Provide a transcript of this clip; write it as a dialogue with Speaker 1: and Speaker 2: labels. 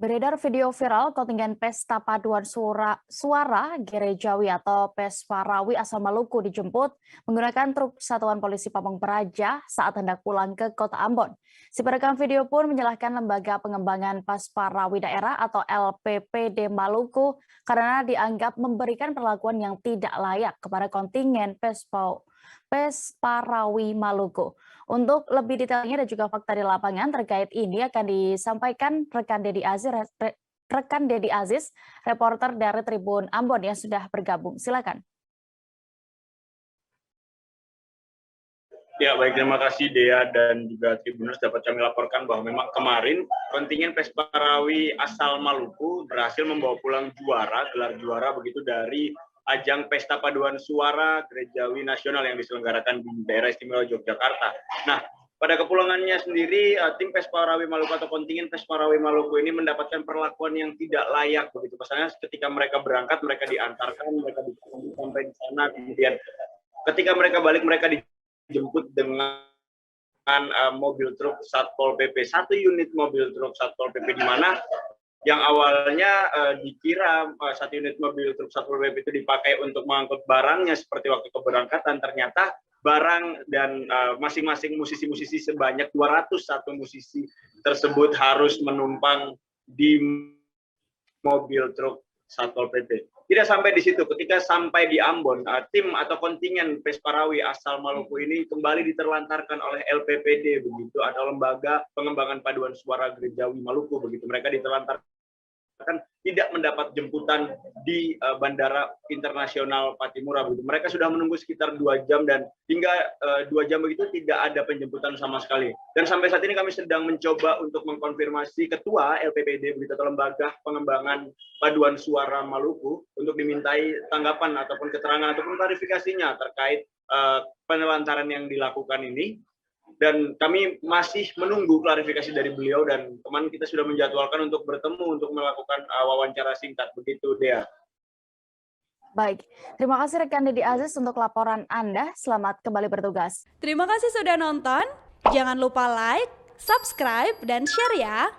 Speaker 1: Beredar video viral kontingen Pesta Paduan Suara Gerejawi atau Pesparawi asal Maluku dijemput menggunakan truk Satuan Polisi Pamong Praja saat hendak pulang ke Kota Ambon. Si perekam video pun menyalahkan Lembaga Pengembangan Pesparawi Daerah atau LPPD Maluku karena dianggap memberikan perlakuan yang tidak layak kepada kontingen Pesparawi Maluku. Untuk lebih detailnya dan juga fakta di lapangan terkait ini akan disampaikan rekan Dedi Aziz, reporter dari Tribun Ambon yang sudah bergabung. Silakan.
Speaker 2: Ya, baik, terima kasih Dea dan juga Tribuners. Dapat kami laporkan bahwa memang kemarin kontingen Pesparawi asal Maluku berhasil membawa pulang gelar juara begitu dari ajang Pesta Paduan Suara Gerejawi Nasional yang diselenggarakan di daerah istimewa Yogyakarta. Nah, pada kepulangannya sendiri, tim Pesparawi Maluku atau kontingen Pesparawi Maluku ini mendapatkan perlakuan yang tidak layak begitu. Pasalnya ketika mereka berangkat, mereka diantarkan, mereka sampai di sana, kemudian ketika mereka balik, mereka dijemput dengan mobil truk Satpol PP, satu unit mobil truk Satpol PP, di mana yang awalnya dikira satu unit mobil truk Satpol PP itu dipakai untuk mengangkut barangnya seperti waktu keberangkatan, ternyata barang dan masing-masing musisi-musisi sebanyak 201 musisi tersebut harus menumpang di mobil truk Satpol PP. Tidak sampai di situ, ketika sampai di Ambon, tim atau kontingen Pesparawi asal Maluku ini kembali diterlantarkan oleh LPPD begitu, atau Lembaga Pengembangan Paduan Suara Gerejawi Maluku begitu. Mereka diterlantarkan tidak mendapat jemputan di Bandara Internasional Patimura begitu. Mereka sudah menunggu sekitar 2 jam dan hingga 2 jam begitu tidak ada penjemputan sama sekali. Dan sampai saat ini kami sedang mencoba untuk mengkonfirmasi Ketua LPPD begitu, atau Lembaga Pengembangan Paduan Suara Maluku, untuk dimintai tanggapan ataupun keterangan ataupun klarifikasinya terkait penelantaran yang dilakukan ini. Dan kami masih menunggu klarifikasi dari beliau, dan teman kita sudah menjadwalkan untuk bertemu untuk melakukan wawancara singkat begitu, Dea.
Speaker 1: Baik, terima kasih rekan Dedi Aziz untuk laporan Anda. Selamat kembali bertugas.
Speaker 3: Terima kasih sudah nonton. Jangan lupa like, subscribe, dan share ya.